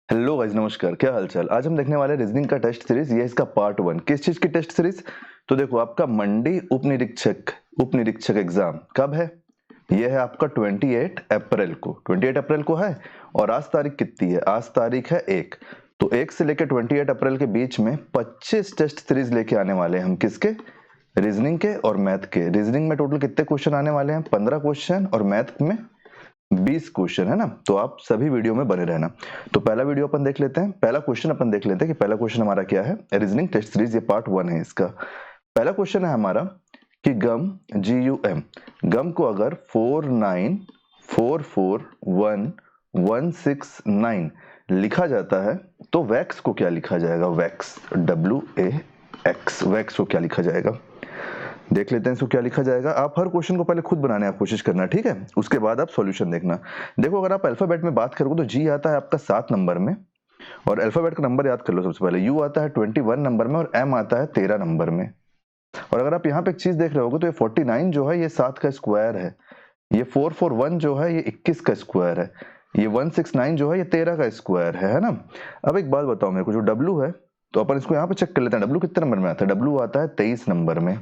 Hello guys, नमस्कार। क्या हालचाल। आज हम देखने वाले रीजनिंग का टेस्ट सीरीज। ये इसका पार्ट 1। किस चीज की टेस्ट सीरीज? तो देखो, आपका मंडी उप निरीक्षक एग्जाम कब है? ये है आपका 28 अप्रैल को। 28 अप्रैल को है। और आज तारीख कितनी है? आज तारीख है 1। तो 1 से लेकर 28 अप्रैल के बीच में 25 टेस्ट सीरीज लेके आने वाले हैं हम। किसके? रीजनिंग के और मैथ के। रीजनिंग में टोटल कितने क्वेश्चन आने वाले हैं? 15 क्वेश्चन, और मैथ में 20 क्वेश्चन, है ना। तो आप सभी वीडियो में बने रहना। तो पहला वीडियो अपन देख लेते हैं। पहला क्वेश्चन अपन देख लेते हैं कि पहला क्वेश्चन हमारा क्या है। रीजनिंग टेस्ट सीरीज, ये पार्ट 1 है इसका। पहला क्वेश्चन है हमारा कि गम को अगर 49441 लिखा जाता है तो वैक्स को क्या लिखा जाएगा? वैक्स, WAX, वैक्स को क्या लिखा जाएगा? देख लेते हैं इसको क्या लिखा जाएगा। आप हर क्वेश्चन को पहले खुद बनाने की कोशिश करना, ठीक है। उसके बाद आप सॉल्यूशन देखना। देखो, अगर आप अल्फाबेट में बात करोगे तो जी आता है आपका 7 नंबर में, और अल्फाबेट का नंबर याद कर लो सबसे पहले। यू आता है 21 नंबर में, और एम आता है 13 नंबर में। और अगर आप यहाँ पे एक चीज देख रहे होगे तो ये 49 जो है ये 7 का स्क्वायर है। ये 441 जो है ये 21 का स्क्वायर है। ये 169 जो है ये 13 का स्क्वायर है ना। अब एक बात बताओ मेरे को, जो डब्लू है, तो अपन इसको यहाँ पे चेक कर लेते हैं। डब्लू कितने नंबर में आता है? डब्लू आता है 23 नंबर में।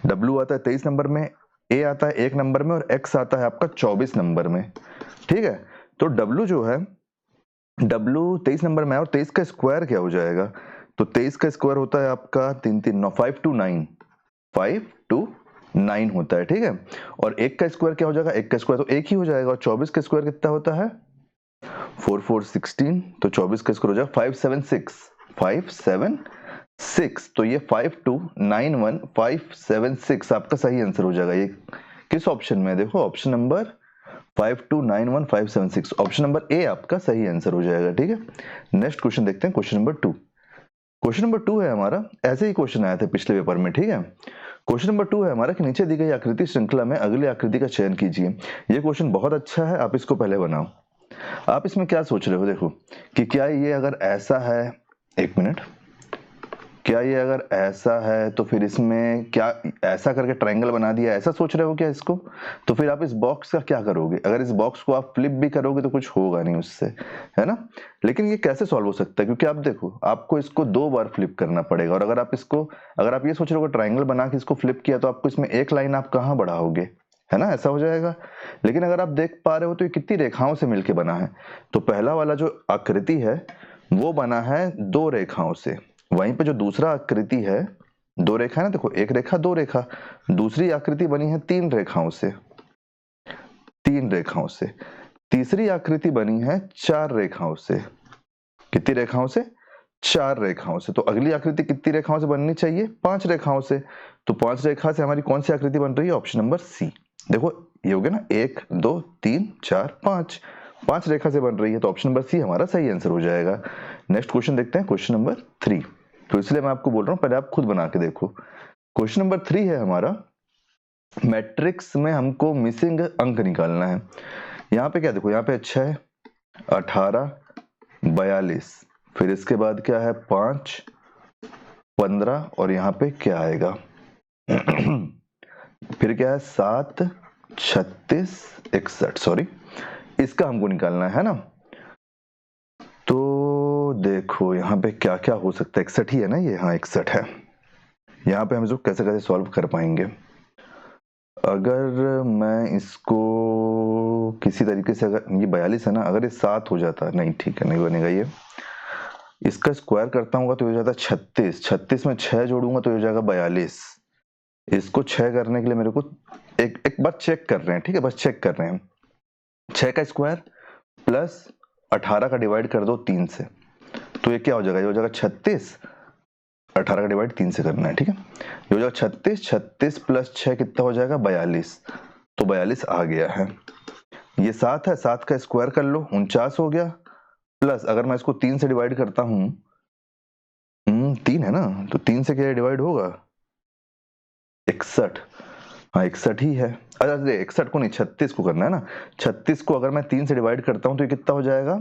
डब्लू आता है 23 नंबर में, ए आता है 1 नंबर में, और एक्स आता है आपका 24 नंबर में। ठीक है। तो डब्लू जो है, डब्लू 23 नंबर में है, और 23 का स्क्वायर क्या हो जाएगा? तो 23 का स्क्वायर होता है आपका 529 होता है, ठीक है। और एक का स्क्वायर क्या हो जाएगा? एक का स्क्वायर तो एक ही हो जाएगा। और 24 का स्क्वायर कितना होता है? 4 तो 24 का स्क्वायर हो जाएगा 576। तो ये 5291576 आपका सही आंसर हो जाएगा। ये किस ऑप्शन में है? देखो, option number 5291576, option number A आपका सही आंसर हो जाएगा, ठीक है। नेक्स्ट क्वेश्चन देखते हैं, क्वेश्चन नंबर 2। क्वेश्चन नंबर 2 है हमारा, ऐसे ही क्वेश्चन आया था पिछले पेपर में, ठीक है। क्वेश्चन नंबर 2 है हमारा कि नीचे दी गई आकृति श्रृंखला में अगली आकृति का चयन कीजिए। ये क्वेश्चन बहुत अच्छा है, आप इसको पहले बनाओ। आप इसमें क्या सोच रहे हो? देखो कि क्या ये अगर ऐसा है, एक मिनट, क्या ये अगर ऐसा है तो फिर इसमें क्या ऐसा करके ट्रायंगल बना दिया, ऐसा सोच रहे हो क्या इसको? तो फिर आप इस बॉक्स का क्या करोगे? अगर इस बॉक्स को आप फ्लिप भी करोगे तो कुछ होगा नहीं उससे, है ना। लेकिन ये कैसे सॉल्व हो सकता है? क्योंकि आप देखो, आपको इसको 2 बार फ्लिप करना पड़ेगा। और अगर आप ये सोच रहे हो ट्रायंगल बना के इसको फ्लिप किया तो आपको इसमें एक लाइन आप कहाँ बढ़ाओगे, है ना, ऐसा हो जाएगा। लेकिन अगर आप देख पा रहे हो तो ये कितनी रेखाओं से मिलके बना है। तो पहला वाला जो आकृति है वो बना है 2 रेखाओं से। वहीं पे जो दूसरा आकृति है, 2 रेखा है ना, देखो, एक रेखा 2 रेखा। दूसरी आकृति बनी है 3 रेखाओं से, 3 रेखाओं से। तीसरी आकृति बनी है 4 रेखाओं से। कितनी रेखाओं से? 4 रेखाओं से। तो अगली आकृति कितनी रेखाओं से बननी चाहिए? 5 रेखाओं से। तो 5 रेखा से हमारी कौन सी आकृति बन रही है? Option number C. देखो, ये हो गया ना, 1 2 3 4 5, 5 रेखा से बन रही है, तो ऑप्शन नंबर सी हमारा सही आंसर हो जाएगा। नेक्स्ट क्वेश्चन देखते हैं, क्वेश्चन नंबर 3। तो इसलिए मैं आपको बोल रहा हूं, पहले आप खुद बना के देखो। क्वेश्चन नंबर 3 है हमारा, मैट्रिक्स में हमको मिसिंग अंक निकालना है। यहाँ पे क्या देखो, यहाँ पे 6 18 42, फिर इसके बाद क्या है 5 15, और यहाँ पे क्या आएगा फिर क्या है 7 36 61, सॉरी, इसका हमको निकालना है ना। तो देखो यहाँ पे क्या क्या हो सकता है। 61 ही है ना ये? हाँ, 61 है। यहाँ पे हम इसको कैसे कैसे सॉल्व कर पाएंगे? अगर मैं इसको किसी तरीके से, अगर ये 42 है ना, अगर ये 7 हो जाता, नहीं ठीक है, नहीं बनेगा ये। इसका स्क्वायर करता हूँ तो ये हो जाता 36, 36 में 6 जोड़ूंगा तो ये हो जाएगा 42। इसको 6 करने के लिए मेरे को एक बार चेक कर रहे हैं, ठीक है, बस चेक कर रहे हैं। 6 का स्क्वायर प्लस 18 का डिवाइड कर दो 3 से, तो ये क्या हो जाएगा? ये हो जाएगा 36। 18 का डिवाइड 3 से करना है, ठीक है। ये हो जाएगा 36, 36 प्लस 6 कितना हो जाएगा? 42। तो 42 आ गया है। ये 7 है, 7 का स्क्वायर कर लो, 49 हो गया। प्लस अगर मैं इसको 3 से डिवाइड करता हूं, 3 है ना, तो 3 से क्या डिवाइड होगा? 61। हाँ, 61 ही है। अरे 61 को नहीं, 36 को करना है ना। 36 को अगर मैं 3 से डिवाइड करता हूं तो ये कितना हो जाएगा?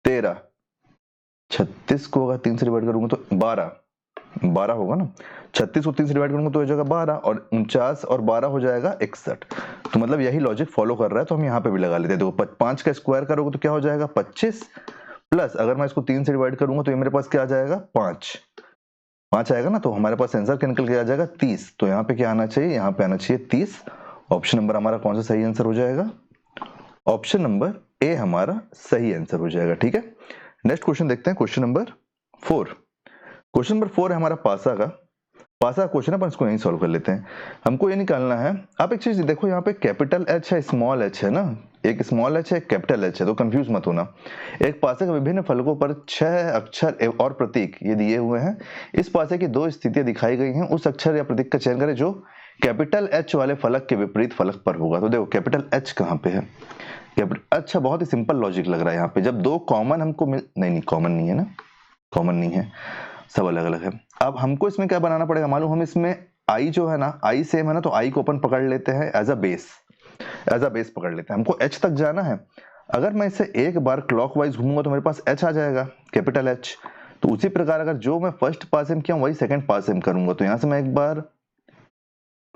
13। 36 को अगर 3 से डिवाइड करूंगा तो 12 होगा ना। 36 को 3 से डिवाइड करूंगा तो हो जाएगा 12, और 49 और 12 हो जाएगा 61। तो मतलब यही लॉजिक फॉलो कर रहा है, तो हम यहाँ पे भी लगा लेते हैं। देखो, 5 का स्क्वायर करोगे तो क्या हो जाएगा? 25, प्लस अगर मैं इसको 3 से डिवाइड करूंगा तो ये मेरे पास क्या आ जाएगा 5 आएगा ना, तो हमारे पास आंसर क्या निकल के आ जाएगा 30। तो यहाँ पे क्या आना चाहिए, यहाँ पे आना चाहिए 30। ऑप्शन नंबर हमारा कौन सा सही आंसर हो जाएगा, ऑप्शन नंबर ए हमारा सही आंसर हो जाएगा। ठीक है, नेक्स्ट क्वेश्चन देखते हैं, क्वेश्चन नंबर 4। क्वेश्चन नंबर 4 है हमारा पासा का क्वेश्चन है, पर इसको यहीं सॉल्व कर लेते हैं। हमको ये निकालना है, आप एक चीज देखो, यहाँ पे कैपिटल एच है, स्मॉल एच है ना, एक स्मॉल एच है एक कैपिटल एच है, तो कंफ्यूज मत होना। एक पासे के विभिन्न फलकों पर 6 अक्षर और प्रतीक ये दिए हुए हैं। इस पासे की 2 स्थितियां दिखाई गई हैं, उस अक्षर या प्रतीक का चयन करें जो कैपिटल एच वाले फलक के विपरीत फलक पर होगा। तो देखो कैपिटल एच कहाँ पे है, अच्छा बहुत ही सिंपल लॉजिक लग रहा है यहाँ पे। जब 2 कॉमन हमको नहीं कॉमन नहीं है ना, कॉमन नहीं है, सब अलग अलग है। अब हमको इसमें क्या बनाना पड़ेगा, मालूम हम इसमें आई जो है ना, आई सेम है ना, तो आई को अपन पकड़ लेते हैं एज अ बेस पकड़ लेते हैं। हमको एच तक जाना है, अगर मैं इसे एक बार क्लॉकवाइज घूमूंगा तो मेरे पास एच आ जाएगा, कैपिटल एच। तो उसी प्रकार अगर जो मैं फर्स्ट पास एम किया वही सेकंड पास एम करूंगा, तो यहां से मैं एक बार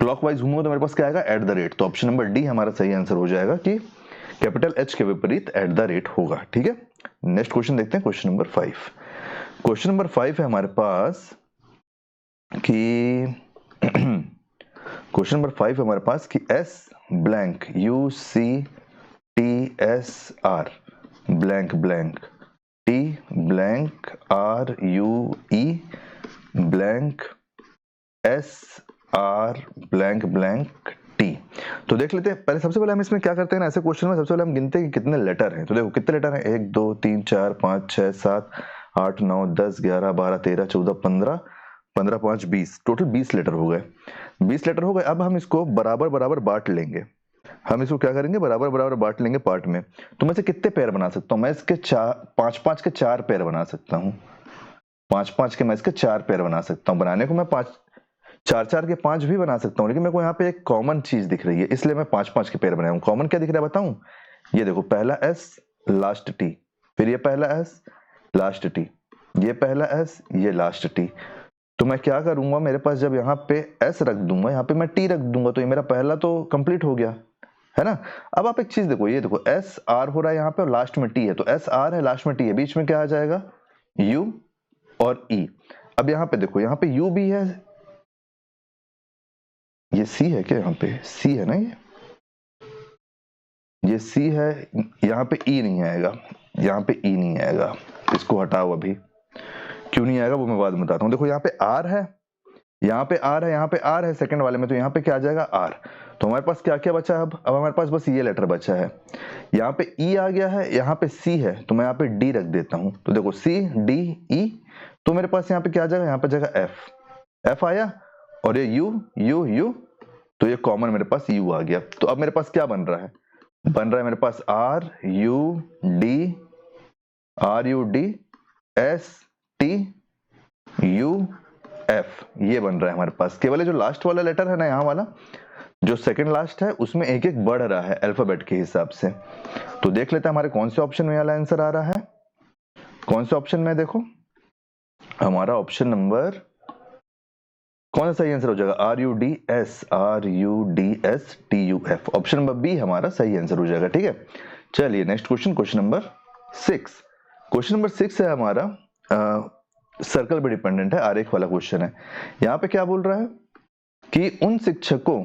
क्लॉकवाइज घूमूंगा तो मेरे पास क्या आएगा एट द रेट। तो ऑप्शन नंबर डी हमारा सही आंसर हो जाएगा कि कैपिटल एच के विपरीत एट द रेट होगा। ठीक है, नेक्स्ट क्वेश्चन देखते हैं, क्वेश्चन नंबर 5। क्वेश्चन नंबर 5 है हमारे पास कि क्वेश्चन नंबर 5 है हमारे पास कि S blank U C T S R blank blank T blank R U E blank S R blank blank T. तो देख लेते हैं, पहले सबसे पहले हम इसमें क्या करते हैं ना, ऐसे क्वेश्चन में सबसे पहले हम गिनते हैं कि कितने लेटर हैं। तो देखो कितने लेटर हैं, 1 2 3 4 5 6 7 8 9 10 11 12 13 14 15 15 5 20, टोटल 20 लेटर हो गए। 20 लेटर हो गए। अब हम इसको बराबर बराबर बांट लेंगे। हम इसको क्या करेंगे, बराबर बराबर बांट लेंगे पार्ट में। तो मैं इसे कितने पेयर बना सकता हूँ, मैं इसके 5 के 4 पेयर बना सकता हूँ। 5 के मैं इसके 4 पेयर बना सकता हूँ। बनाने को मैं 4 के 5 भी बना सकता हूँ, लेकिन मेरे को यहाँ पे एक कॉमन चीज दिख रही है, इसलिए मैं 5 के पेयर बनाया हूँ। कॉमन क्या दिख रहा है बताऊं, ये देखो पहला एस लास्ट टी, फिर ये पहला एस लास्ट टी, ये पहला एस ये लास्ट टी। तो मैं क्या करूंगा, मेरे पास जब यहाँ पे एस रख दूंगा, यहाँ पे मैं टी रख दूंगा, तो ये मेरा पहला तो कंप्लीट हो गया है ना। अब आप एक चीज देखो, ये देखो एस आर हो रहा है यहाँ पे और लास्ट में टी है, तो एस आर है लास्ट में टी है, बीच में क्या आ जाएगा यू और ई। अब यहाँ पे देखो, यहाँ पे यू भी है, ये सी है क्या, यहाँ पे सी है ना, ये सी है, यहाँ पे ई नहीं आएगा, यहाँ पे ई नहीं आएगा, इसको हटाओ अभी। क्यों नहीं आएगा वो मैं बाद में बताता हूँ। देखो यहाँ पे आर है, यहाँ पे आर है, यहाँ पे आर है सेकंड वाले में, तो यहाँ पे क्या आ जाएगा आर। तो हमारे पास क्या क्या बचा है, अब हमारे पास बस ये लेटर बचा है। यहाँ पे ई आ गया है, यहाँ पे सी है, तो मैं यहाँ पे डी रख देता हूँ। तो देखो सी डी ई, तो मेरे पास यहाँ पे क्या आ जाएगा, यहाँ पे जाएगा एफ आया, और ये यू यू यू, तो ये कॉमन मेरे पास यू आ गया। तो अब मेरे पास क्या बन रहा है, मेरे पास R U D S T U F, ये बन रहा है हमारे पास। केवल जो लास्ट वाला लेटर है ना, यहाँ वाला जो सेकंड लास्ट है, उसमें एक एक बढ़ रहा है अल्फाबेट के हिसाब से। तो देख लेते हैं हमारे कौन से ऑप्शन में वाला आंसर आ रहा है, कौन से ऑप्शन में। देखो हमारा ऑप्शन नंबर कौन सा सही आंसर हो जाएगा, R U D S T U F, option number B हमारा सही आंसर हो जाएगा। ठीक है, चलिए next question, question number 6। Question number 6 है हमारा सर्कल पे डिपेंडेंट है, आरेख वाला क्वेश्चन है। यहाँ पे क्या बोल रहा है कि उन शिक्षकों,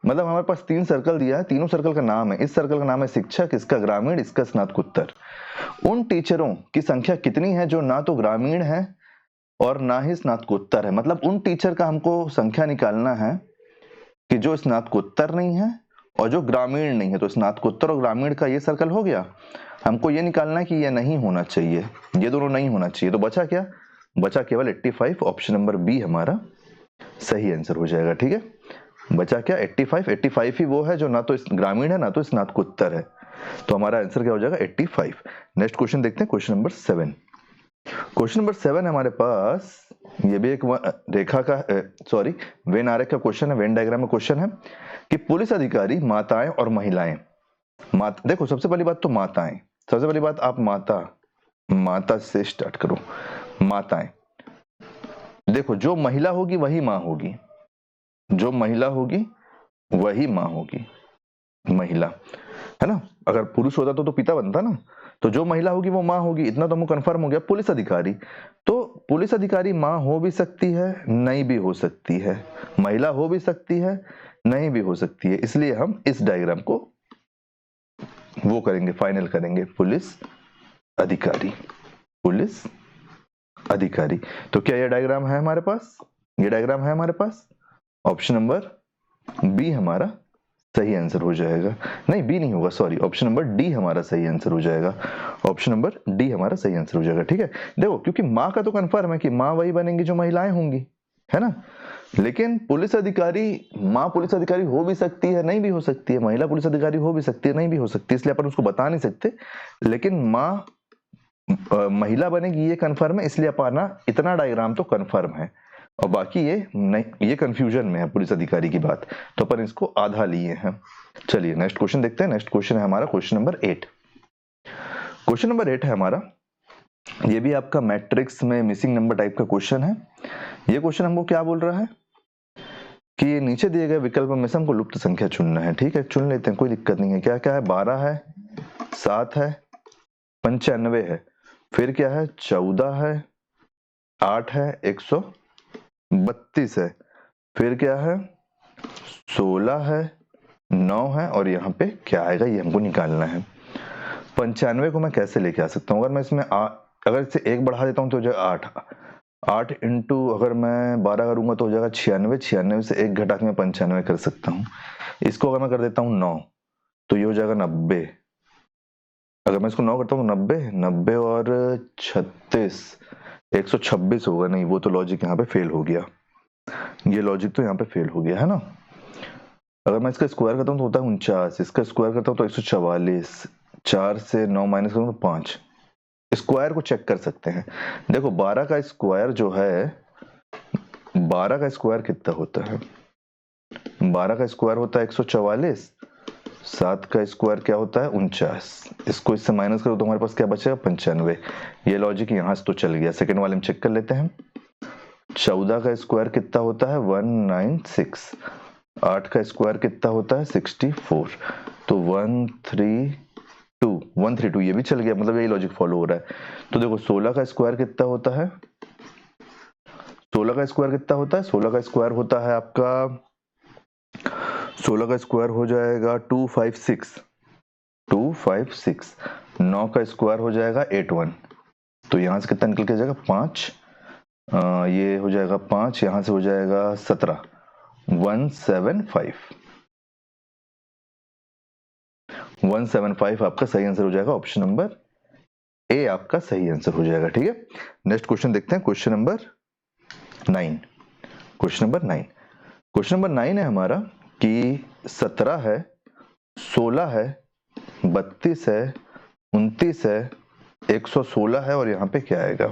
मतलब हमारे पास 3 सर्कल दिया है, तीनों सर्कल का नाम है, इस सर्कल का नाम है शिक्षक, इसका ग्रामीण, इसका स्नातकोत्तर। उन टीचरों की संख्या कितनी है जो ना तो ग्रामीण है और ना ही स्नातकोत्तर है। मतलब उन टीचर का हमको संख्या निकालना है कि जो स्नातकोत्तर नहीं है और जो ग्रामीण नहीं है। तो स्नातकोत्तर और ग्रामीण का ये सर्कल हो गया। हमको ये निकालना है कि ये नहीं होना चाहिए, ये दोनों नहीं होना चाहिए। तो बचा क्या, बचा केवल 85, ऑप्शन नंबर बी हमारा सही आंसर हो जाएगा। ठीक है, बचा क्या 85 ही वो है जो ना तो ग्रामीण है ना तो स्नातकोत्तर है। तो हमारा आंसर क्या हो जाएगा 85। नेक्स्ट क्वेश्चन देखते हैं, क्वेश्चन नंबर 7। क्वेश्चन नंबर 7 हमारे पास, ये भी एक रेखा का सॉरी वेन आरेख का क्वेश्चन है, वेन डायग्राम का क्वेश्चन है कि पुलिस अधिकारी माताएं और महिलाएं, देखो सबसे पहली बात तो माताएं, सबसे पहली बात आप माता से स्टार्ट करो। माताएं, देखो जो महिला होगी वही माँ होगी, जो महिला होगी वही माँ होगी, महिला है ना। अगर पुरुष होता तो पिता बनता ना, तो जो महिला होगी वो माँ होगी, इतना तो हमको कंफर्म हो गया। पुलिस अधिकारी, तो पुलिस अधिकारी माँ हो भी सकती है, नहीं भी हो सकती है, महिला हो भी सकती है, नहीं भी हो सकती है, इसलिए हम इस डायग्राम को वो करेंगे, फाइनल करेंगे, पुलिस अधिकारी, पुलिस अधिकारी। तो क्या ये डायग्राम है हमारे पास? ये डायग्राम है हमारे पास। ऑप्शन नंबर बी हमारा सही आंसर हो जाएगा। नहीं, बी नहीं होगा, सॉरी, ऑप्शन नंबर डी हमारा सही आंसर हो जाएगा। ऑप्शन नंबर डी हमारा सही आंसर हो जाएगा। ठीक है, देखो क्योंकि माँ का तो कंफर्म है कि माँ वही बनेंगी जो महिलाएं होंगी, है ना। लेकिन पुलिस अधिकारी, माँ पुलिस अधिकारी हो भी सकती है, नहीं भी हो सकती है, महिला पुलिस अधिकारी हो भी सकती है, नहीं भी हो सकती, इसलिए अपन उसको बता नहीं सकते। लेकिन माँ महिला बनेगी ये कंफर्म है, इसलिए अपना इतना डायग्राम तो कंफर्म है, और बाकी ये नहीं, ये कंफ्यूजन में है पुलिस अधिकारी की बात, तो अपन इसको आधा लिए हैं। चलिए नेक्स्ट क्वेश्चन देखते हैं। नेक्स्ट क्वेश्चन है हमारा क्वेश्चन नंबर 8। क्वेश्चन नंबर 8 है हमारा, ये भी आपका मैट्रिक्स में मिसिंग नंबर टाइप का क्वेश्चन है। ये क्वेश्चन हमको क्या बोल रहा है कि नीचे दिए गए विकल्प में से हमको लुप्त संख्या चुनना है। ठीक है, चुन लेते हैं, कोई दिक्कत नहीं है। क्या क्या है? 12 है, 7 है, 95 है, फिर क्या है? 14 है, 8 है, 132 है, फिर क्या है? 16 है, 9 है, और यहाँ पे क्या आएगा ये हमको निकालना है। 95 को मैं कैसे लेके आ सकता हूँ? अगर मैं इसमें अगर इससे एक बढ़ा देता हूँ तो हो जाएगा 8, 8 इंटू अगर मैं 12 करूंगा तो हो जाएगा 96, 96 से एक घटा के मैं 95 कर सकता हूँ। इसको अगर मैं कर देता हूँ 9 तो ये हो जाएगा 90। अगर मैं इसको 9 करता हूँ 90, 90 और 36, 126 होगा। नहीं, वो तो लॉजिक यहाँ पे फेल हो गया, ये लॉजिक तो यहाँ पे फेल हो गया, है ना। अगर मैं इसका स्क्वायर करता हूँ तो होता है 49, इसका स्क्वायर करता हूँ तो 144, 4 से 9 माइनस करूँ तो 5। स्क्वायर को चेक कर सकते हैं। देखो 12 का स्क्वायर जो है, 12 का स्क्वायर कितना होता है? 12 का स्क्वायर होता है 144, 7 का स्क्वायर क्या होता है? 49। इसको इससे माइनस करो तो हमारे पास क्या बचेगा? 95। ये लॉजिक यहाँ से तो चल गया। सेकंड वाले में चेक कर लेते हैं। 14 का स्क्वायर कितना होता है? 196। 8 का स्क्वायर कितना होता है? 64। तो 132 ये भी चल गया, मतलब यही लॉजिक फॉलो हो रहा है। तो देखो 16 का स्क्वायर कितना होता है? 16 का स्क्वायर कितना होता है? 16 का स्क्वायर होता है आपका, 16 का स्क्वायर हो जाएगा 256, 256। 9 का स्क्वायर हो जाएगा 81। तो यहां से कितना निकल के जाएगा? 5। ये हो जाएगा 5, यहां से हो जाएगा 17, 175। 175 आपका सही आंसर हो जाएगा। ऑप्शन नंबर ए आपका सही आंसर हो जाएगा। ठीक है, नेक्स्ट क्वेश्चन देखते हैं। Question number 9। Question number 9, question number 9 है हमारा कि 17 है, 16 है, 32 है, 29 है, 116 है, और यहाँ पे क्या आएगा?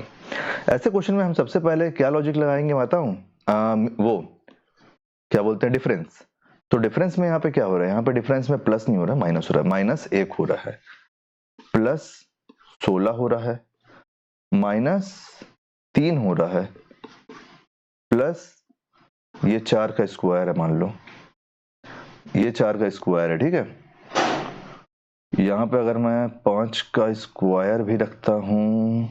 ऐसे क्वेश्चन में हम सबसे पहले क्या लॉजिक लगाएंगे बताऊं? वो क्या बोलते हैं, डिफरेंस। तो डिफरेंस में यहाँ पे क्या हो रहा है? यहाँ पे डिफरेंस में प्लस नहीं हो रहा है, माइनस हो रहा है। माइनस 1 हो रहा है, प्लस 16 हो रहा है, माइनस 3 हो रहा है, प्लस ये 4 का स्क्वायर है, मान लो ये 4 का स्क्वायर है। ठीक है, यहां पे अगर मैं 5 का स्क्वायर भी रखता हूं,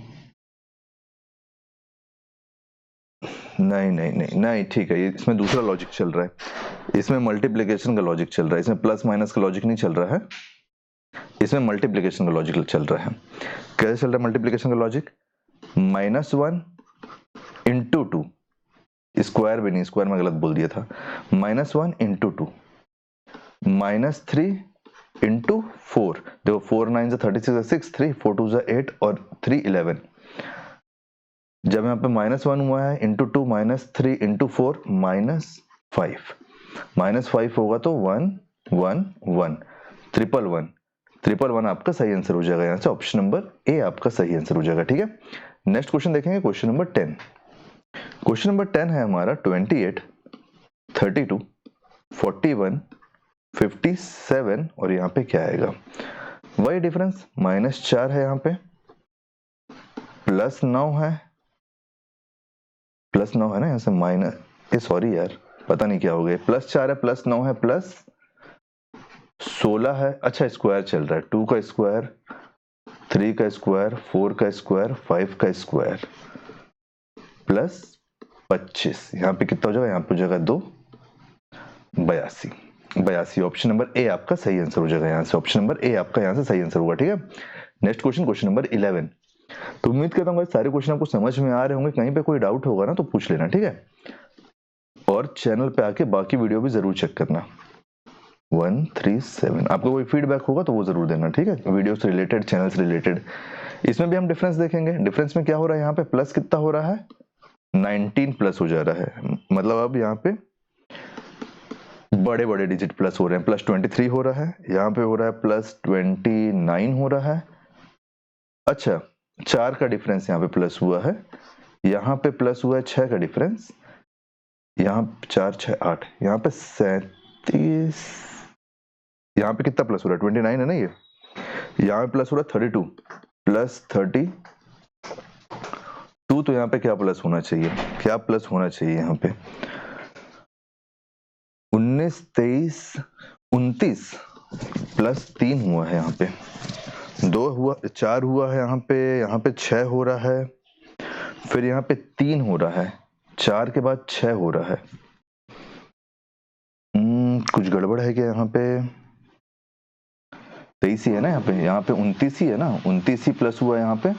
नहीं नहीं नहीं नहीं, ठीक है, ये इसमें दूसरा लॉजिक चल रहा है, इसमें मल्टीप्लिकेशन का लॉजिक चल रहा है, इसमें प्लस माइनस का लॉजिक नहीं चल रहा है, इसमें मल्टीप्लिकेशन का लॉजिक चल रहा है। कैसे चल रहा है मल्टीप्लिकेशन का लॉजिक? -1 इंटू 2, स्क्वायर भी नहीं, स्क्वायर में गलत बोल दिया था, -1 इंटू 2, -3 इंटू 4। देखो 4 9 से 36 6, 3 4 2 से 8 और 3 11। जब यहाँ पे -1 हुआ है, इंटू 2, -3 इंटू 4, -5। -5 होगा तो 1 1 1, 111 111 आपका सही आंसर हो जाएगा। यहाँ से ऑप्शन नंबर ए आपका सही आंसर हो जाएगा। ठीक है, नेक्स्ट क्वेश्चन देखेंगे, क्वेश्चन नंबर 10। क्वेश्चन नंबर 10 है हमारा 28, 32, 41, 57, और यहाँ पे क्या आएगा? वही डिफरेंस, -4 है, यहाँ पे +9 है, +9 है ना, यहाँ से माइनस, सॉरी यार, पता नहीं क्या हो गया, +4 है, +9 है, +16 है। अच्छा, स्क्वायर चल रहा है, 2 का स्क्वायर 3 का स्क्वायर, 4 का स्क्वायर, 5 का स्क्वायर प्लस 25। यहाँ पे कितना हो जाएगा, यहाँ पे हो जाएगा 2, 82। 82 ऑप्शन नंबर ए आपका सही आंसर हो जाएगा। यहाँ से ऑप्शन नंबर ए आपका यहाँ से सही आंसर होगा। ठीक है, नेक्स्ट क्वेश्चन, क्वेश्चन नंबर 11। तो उम्मीद करता हूँ सारे क्वेश्चन आपको समझ में आ रहे होंगे। कहीं पे कोई डाउट होगा ना तो पूछ लेना, ठीक है। और चैनल पे आके बाकी वीडियो भी जरूर चेक करना। 137 आपको कोई फीडबैक होगा तो वो जरूर देना, ठीक है, वीडियो से रिलेटेड, चैनल से रिलेटेड। इसमें भी हम डिफरेंस देखेंगे। डिफरेंस में क्या हो रहा है, यहाँ पे प्लस कितना हो रहा है, 19 प्लस हो जा रहा है। मतलब अब यहाँ पे बड़े बड़े डिजिट प्लस हो रहे हैं। प्लस 23 हो रहा है, यहाँ पे हो रहा है प्लस 29 हो रहा है। अच्छा, 4 का डिफरेंस यहाँ पे प्लस हुआ है, यहाँ पे प्लस हुआ है 6 का डिफरेंस, यहाँ 4 6 8, यहाँ पे 37, यहाँ पे कितना प्लस हो रहा है, 29 है ना ये, यहाँ पे प्लस हो रहा है 32 प्लस 32। तो यहाँ पे क्या प्लस होना चाहिए, क्या प्लस होना चाहिए यहाँ पे, 19 23 29 प्लस 3 हुआ है, यहाँ पे 2 हुआ, 4 हुआ है, यहाँ पे 6 हो रहा है, फिर यहाँ पे 3 हो रहा है, 4 के बाद 6 हो रहा है। कुछ गड़बड़ है क्या, यहाँ पे 23 ही है ना, यहाँ पे 29 ही है ना, 29 ही प्लस हुआ है यहाँ पे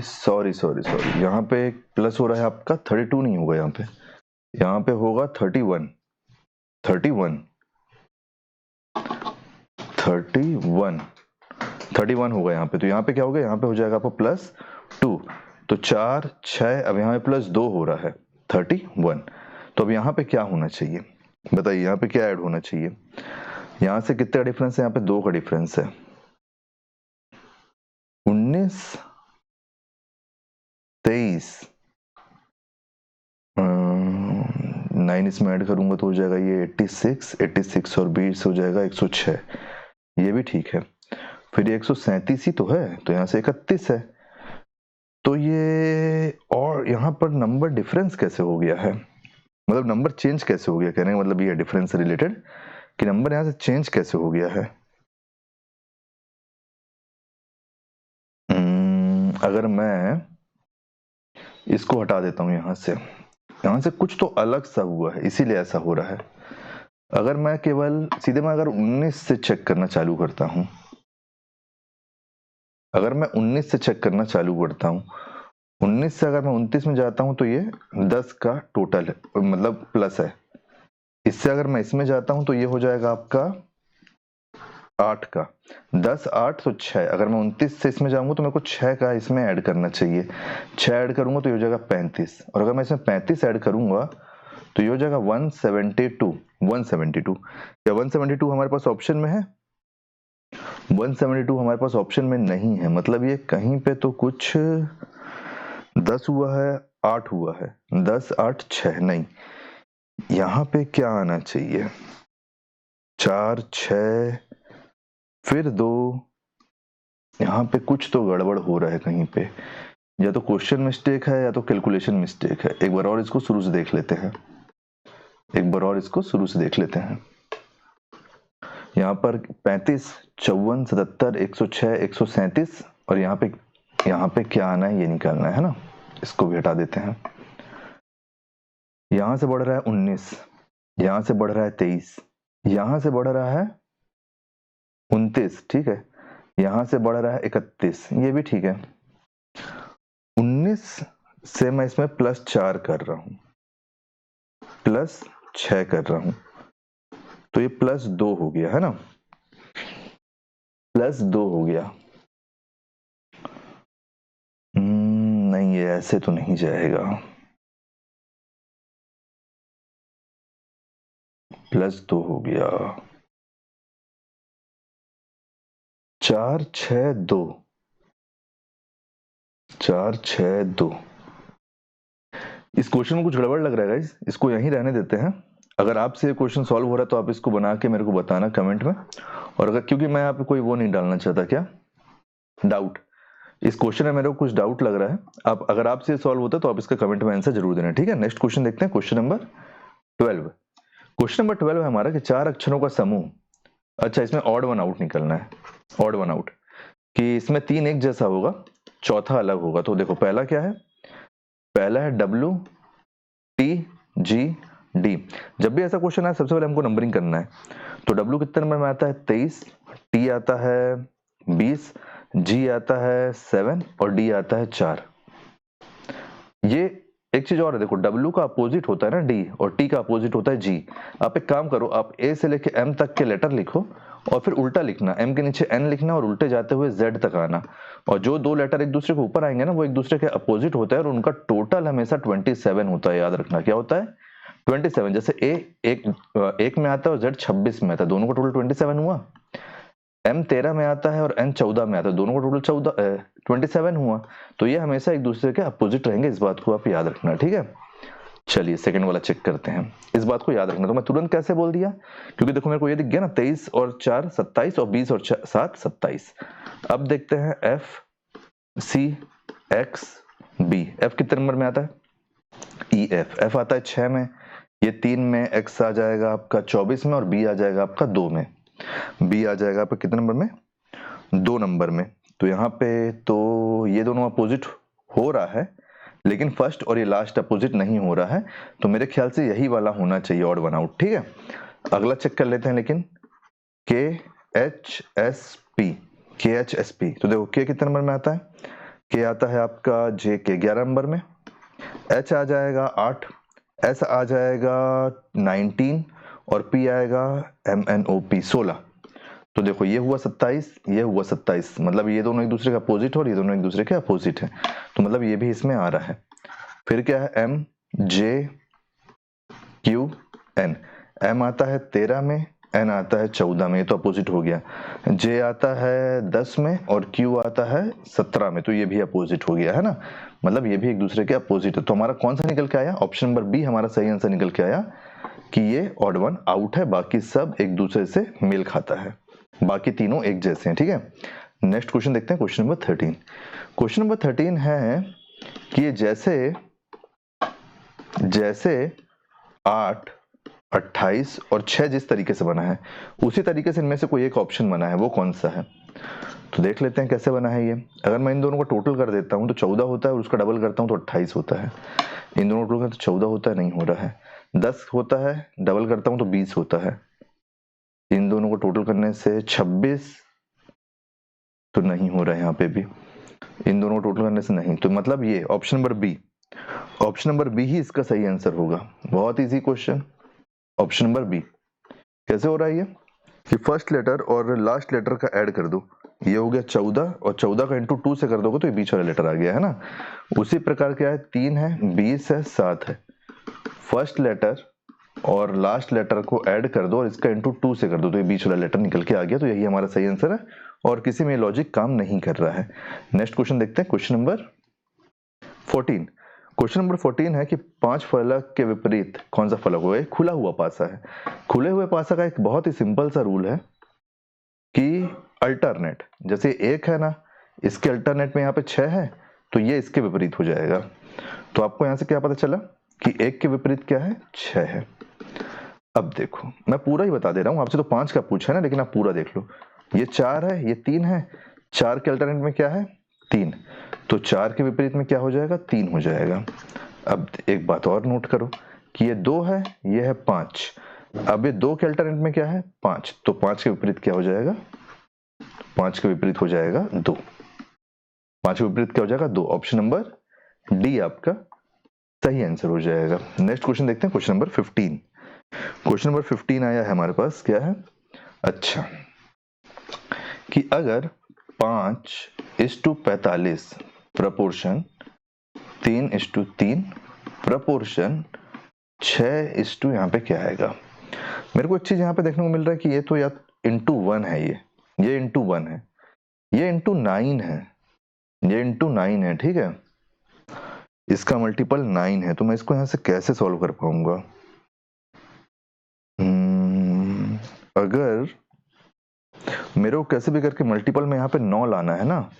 सॉरी यहाँ पे प्लस हो रहा है आपका 32 नहीं होगा, यहाँ पे होगा 31 होगा यहाँ पे। तो यहाँ पे क्या होगा, यहाँ पे हो जाएगा आपको प्लस 2, तो 4 6, अब यहाँ पे प्लस 2 हो रहा है 31। तो अब यहाँ पे क्या होना चाहिए बताइए, यहाँ पे क्या ऐड होना चाहिए, यहाँ से कितने का डिफरेंस है, यहाँ पे 2 का डिफरेंस है, 19 23 9 इसमें ऐड करूंगा तो हो जाएगा ये 86 और 20 हो जाएगा 106, ये भी ठीक है। फिर 137 ही तो है, तो यहाँ से 31 है, तो ये, और यहाँ पर नंबर डिफरेंस कैसे हो गया है, मतलब नंबर चेंज कैसे हो गया, कहने का मतलब ये डिफरेंस से रिलेटेड कि नंबर यहाँ से चेंज कैसे हो गया है। अगर मैं इसको हटा देता हूँ यहाँ से कुछ तो अलग सा हुआ है, इसीलिए ऐसा हो रहा है। अगर मैं केवल सीधे मैं अगर 19 से चेक करना चालू करता हूँ, अगर मैं 19 से चेक करना चालू करता हूँ, 19 से अगर मैं 29 में जाता हूँ तो ये 10 का टोटल है, मतलब प्लस है। इससे अगर मैं इसमें जाता हूँ तो ये हो जाएगा आपका 8 का, 10 8 तो 6। अगर मैं 29 से इसमें जाऊंगा तो मेरे को 6 का इसमें ऐड करना चाहिए, 6 ऐड करूंगा तो ये हो जाएगा 35, और अगर मैं इसमें 35 ऐड करूंगा तो ये हो जाएगा 172। क्या 172 हमारे पास ऑप्शन में है, 172 हमारे पास ऑप्शन में नहीं है, मतलब ये कहीं पे तो कुछ 10 हुआ है 8 हुआ है, 10 8 6 नहीं, यहाँ पे क्या आना चाहिए, 4 6 फिर 2, यहाँ पे कुछ तो गड़बड़ हो रहा है कहीं पे, या तो क्वेश्चन मिस्टेक है या तो कैलकुलेशन मिस्टेक है। एक बार और इसको शुरू से देख लेते हैं, यहाँ पर 35 54 77 106 137, और यहाँ पे क्या आना है ये निकालना है ना, इसको भी हटा देते हैं। यहाँ से बढ़ रहा है 19, यहाँ से बढ़ रहा है 23, यहाँ से बढ़ रहा है 29, ठीक है, यहाँ से बढ़ रहा है 31, ये भी ठीक है। 19 से मैं इसमें प्लस 4 कर रहा हूँ, प्लस 6 कर रहा हूँ, तो ये प्लस 2 हो गया है ना, प्लस 2 हो गया। नहीं, ये ऐसे तो नहीं जाएगा, प्लस 2 हो गया, 4 6 2, 4 6 2। इस क्वेश्चन में कुछ गड़बड़ लग रहा है गाइस, इसको यहीं रहने देते हैं। अगर आपसे क्वेश्चन सॉल्व हो रहा है तो आप इसको बना के मेरे को बताना कमेंट में, और अगर, क्योंकि मैं यहाँ पे कोई वो नहीं डालना चाहता, क्या डाउट, इस क्वेश्चन में मेरे को कुछ डाउट लग रहा है। आप अगर आपसे सॉल्व होता है तो आप इसका कमेंट में आंसर जरूर देना, ठीक है। नेक्स्ट क्वेश्चन देखते हैं, क्वेश्चन नंबर 12। क्वेश्चन नंबर 12 है हमारा कि 4 अक्षरों का समूह, अच्छा इसमें ऑड वन आउट निकलना है, ऑड वन आउट, कि इसमें 3 एक जैसा होगा, चौथा अलग होगा। तो देखो पहला क्या है, पहला है W T G D। जब भी ऐसा क्वेश्चन आए सबसे पहले हमको नंबरिंग करना है। तो W कितने नंबर में आता है 23, T आता है 20, G आता है 7 और D आता है 4। ये एक चीज और है, देखो W का अपोजिट होता है ना D और T का अपोजिट होता है G। आप एक काम करो, आप A से लेके M तक के लेटर लिखो और फिर उल्टा लिखना, M के नीचे N लिखना और उल्टे जाते हुए Z तक आना। और जो दो लेटर एक दूसरे के ऊपर आएंगे ना वो एक दूसरे के अपोजिट होता है और उनका टोटल हमेशा 27 होता है। याद रखना क्या होता है 27। जैसे A एक में आता है और Z 26 में आता है, दोनों का टोटल 27 हुआ। M 13 में आता है और N 14 में आता है, दोनों का टोटल 27 हुआ। तो ये हमेशा एक दूसरे के अपोजिट रहेंगे, इस बात को आप याद रखना, ठीक है। चलिए सेकंड वाला चेक करते हैं, इस बात को याद रखना। तो मैं तुरंत कैसे बोल दिया, क्योंकि देखो मेरे को ये दिख गया ना 23 और 4 27 और 20 और 7 27। अब देखते हैं F C X B। F कितने नंबर में आता है E F। F आता है 6 में, ये 3 में, X आ जाएगा आपका 24 में और B आ जाएगा आपका 2 में। B आ जाएगा आपका कितने नंबर में 2 नंबर में। तो यहाँ पे तो ये दोनों अपोजिट हो रहा है, लेकिन फर्स्ट और ये लास्ट अपोजिट नहीं हो रहा है। तो मेरे ख्याल से यही वाला होना चाहिए ऑड वन आउट, ठीक है। अगला चेक कर लेते हैं, लेकिन KHSP। KHSP तो देखो K कितने नंबर में आता है, K आता है आपका JK 11 नंबर में, H आ जाएगा 8, S आ जाएगा 19 और P आएगा MNOP 16। तो देखो ये हुआ 27, ये हुआ 27, मतलब ये दोनों एक दूसरे के अपोजिट है और ये दोनों एक दूसरे के अपोजिट है। तो मतलब ये भी इसमें आ रहा है। फिर क्या है M J Q N। M आता है 13 में, N आता है 14 में, ये तो अपोजिट हो गया। J आता है 10 में और Q आता है 17 में, तो ये भी अपोजिट हो गया है ना, मतलब ये भी एक दूसरे के अपोजिट है। तो हमारा कौन सा निकल के आया, ऑप्शन नंबर बी हमारा सही आंसर निकल के आया कि ये ऑड वन आउट है, बाकी सब एक दूसरे से मेल खाता है, बाकी तीनों एक जैसे हैं, ठीक है। नेक्स्ट क्वेश्चन देखते हैं, क्वेश्चन नंबर 13। क्वेश्चन नंबर 13 है कि ये जैसे 8 28 और 6 जिस तरीके से बना है उसी तरीके से इनमें से कोई एक ऑप्शन बना है, वो कौन सा है। तो देख लेते हैं कैसे बना है ये। अगर मैं इन दोनों का टोटल कर देता हूं तो 14 होता है और उसका डबल करता हूं तो 28 होता है। इन दोनों टोटल तो 14 होता है, नहीं हो रहा है। 10 होता है, डबल करता हूं तो 20 होता है। इन दोनों को टोटल करने से 26 तो नहीं हो रहा है, यहाँ पे भी इन दोनों को टोटल करने से नहीं। तो मतलब ये option number B, option number B ही इसका सही आंसर होगा। बहुत easy question, option number B. कैसे हो रहा है ये कि फर्स्ट लेटर और लास्ट लेटर का ऐड कर दो, ये हो गया 14 और 14 का इंटू 2 से कर दोगे तो ये बीच वाला लेटर आ गया है ना। उसी प्रकार क्या है 3 है 20 है 7 है, फर्स्ट लेटर और लास्ट लेटर को ऐड कर दो और इसका इंटू 2 से कर दो तो ये बीच वाला लेटर निकल के आ गया। तो यही हमारा सही आंसर है और किसी में लॉजिक काम नहीं कर रहा है। नेक्स्ट क्वेश्चन देखते हैं, क्वेश्चन नंबर 14। क्वेश्चन नंबर 14 है कि 5 फलक के विपरीत कौन सा फलक होगा। खुला हुआ पासा है। खुले हुए पासा का एक बहुत ही सिंपल सा रूल है कि अल्टरनेट, जैसे 1 है ना, इसके अल्टरनेट में यहाँ पे 6 है तो ये इसके विपरीत हो जाएगा। तो आपको यहाँ से क्या पता चला कि 1 के विपरीत क्या है 6 है। अब देखो मैं पूरा ही बता दे रहा हूँ, आपसे तो 5 का पूछा है ना, लेकिन आप पूरा देख लो। ये 4 है, ये 3 है, 4 के अल्टरनेट में क्या है 3, तो 4 के विपरीत में क्या हो जाएगा 3 हो जाएगा। अब एक बात और नोट करो कि ये 2 है, ये है 5। अब ये 2 के अल्टरनेट में क्या है 5, तो 5 के विपरीत क्या हो जाएगा, 5 के विपरीत हो जाएगा 2। 5 के विपरीत क्या हो जाएगा 2। ऑप्शन नंबर डी आपका सही आंसर हो जाएगा। नेक्स्ट क्वेश्चन देखते हैं, क्वेश्चन नंबर 15। क्वेश्चन नंबर 15 आया है हमारे पास, क्या है, अच्छा कि अगर 5:45 प्रपोर्शन 3:3 प्रपोर्शन 6 यहाँ पे क्या आएगा। मेरे को एक चीज यहाँ पे देखने को मिल रहा है कि ये तो या इंटू 1 है, ये इंटू 1 है, ये इंटू 9 है, ये इंटू 9 है, ठीक है। इसका मल्टीपल 9 है, तो मैं इसको यहाँ से कैसे सॉल्व कर पाऊंगा। अगर मेरे को कैसे भी करके मल्टीपल में यहाँ पे 9 लाना है ना,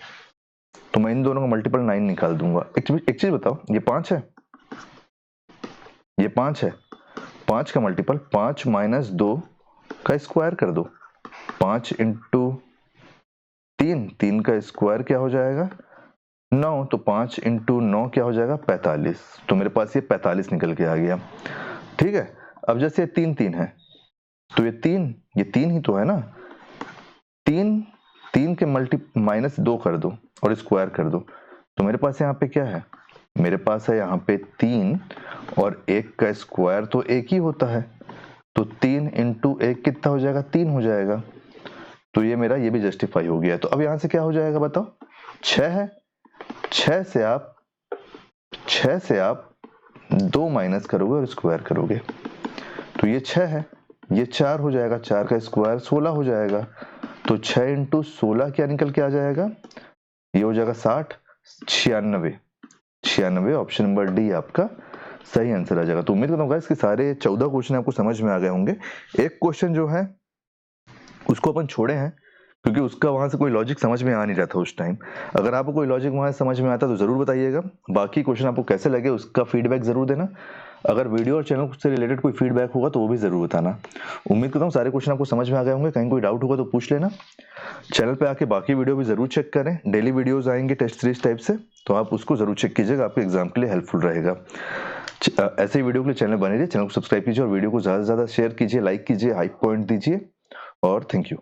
तो मैं इन दोनों का मल्टीपल 9 निकाल दूंगा। एक चीज बताओ, ये 5 है, ये 5 है, 5 का मल्टीपल 5 - 2 का स्क्वायर कर दो। 5 इंटू 3 का स्क्वायर क्या हो जाएगा 9, तो 5 इंटू 9 क्या हो जाएगा 45। तो मेरे पास ये 45 निकल के आ गया। ठीक है, अब जैसे 3 है तो ये 3 ही तो है ना। 3 के -2 कर दो और स्क्वायर कर दो, तो मेरे पास यहाँ पे क्या है, मेरे पास है यहाँ पे 3 और 1 का स्क्वायर तो 1 ही होता है, तो 3 इंटू 1 कितना हो जाएगा 3 हो जाएगा। तो ये मेरा ये भी जस्टिफाई हो गया। तो अब यहाँ से क्या हो जाएगा बताओ, 6 है, 6 से आप 2 माइनस करोगे और स्क्वायर करोगे, तो ये 6 है, ये 4 हो जाएगा, 4 का स्क्वायर 16 हो जाएगा, तो 6 इंटू 16 क्या निकल के आ जाएगा, ये हो जाएगा 60, 96 ऑप्शन नंबर डी आपका सही आंसर आ जाएगा। तो उम्मीद करता हूँ इसके सारे 14 क्वेश्चन आपको समझ में आ गए होंगे। एक क्वेश्चन जो है उसको अपन छोड़े हैं क्योंकि उसका वहां से कोई लॉजिक समझ में आ नहीं रहा था उस टाइम। अगर आपको कोई लॉजिक वहां से समझ में आता तो जरूर बताइएगा। बाकी क्वेश्चन आपको कैसे लगे उसका फीडबैक जरूर देना। अगर वीडियो और चैनल से रिलेटेड कोई फीडबैक होगा तो वो भी जरूर बताना। उम्मीद करता हूँ सारे क्वेश्चन आपको समझ में आ गए होंगे। कहीं कोई डाउट होगा तो पूछ लेना। चैनल पे आके बाकी वीडियो भी जरूर चेक करें, डेली वीडियोस आएंगे टेस्ट सीरीज टाइप से, तो आप उसको जरूर चेक कीजिएगा, आपके एग्जाम के लिए हेल्पफुल रहेगा। ऐसे ही वीडियो के लिए चैनल बने रहिए, चैनल को सब्सक्राइब कीजिए और वीडियो को ज्यादा से ज्यादा शेयर कीजिए, लाइक कीजिए, हाइप पॉइंट दीजिए और थैंक यू।